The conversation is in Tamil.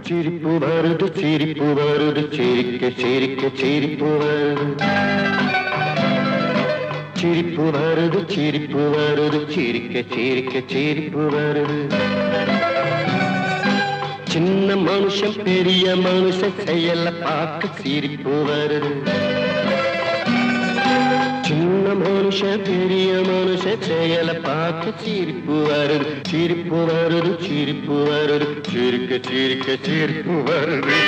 சிரிப்பு வருது சிரிப்பு வருது சிரிக்க சிரிக்க சிரிப்பு வருது சிரிப்பு வருது சிரிப்பு வருது சிரிக்க சிரிக்க சிரிப்பு வருது சின்ன மனுஷன் பெரிய மனுஷன் செயல பார்க்க சிரிப்பு வருது சின்ன மனுஷன் பெரிய மனுஷன் செயல பார்க்க சிரிப்பு வருது சிரிப்பு வருது சிரிப்பு வருது சிரிக்க சிரிக்க சிரிப்பு வருது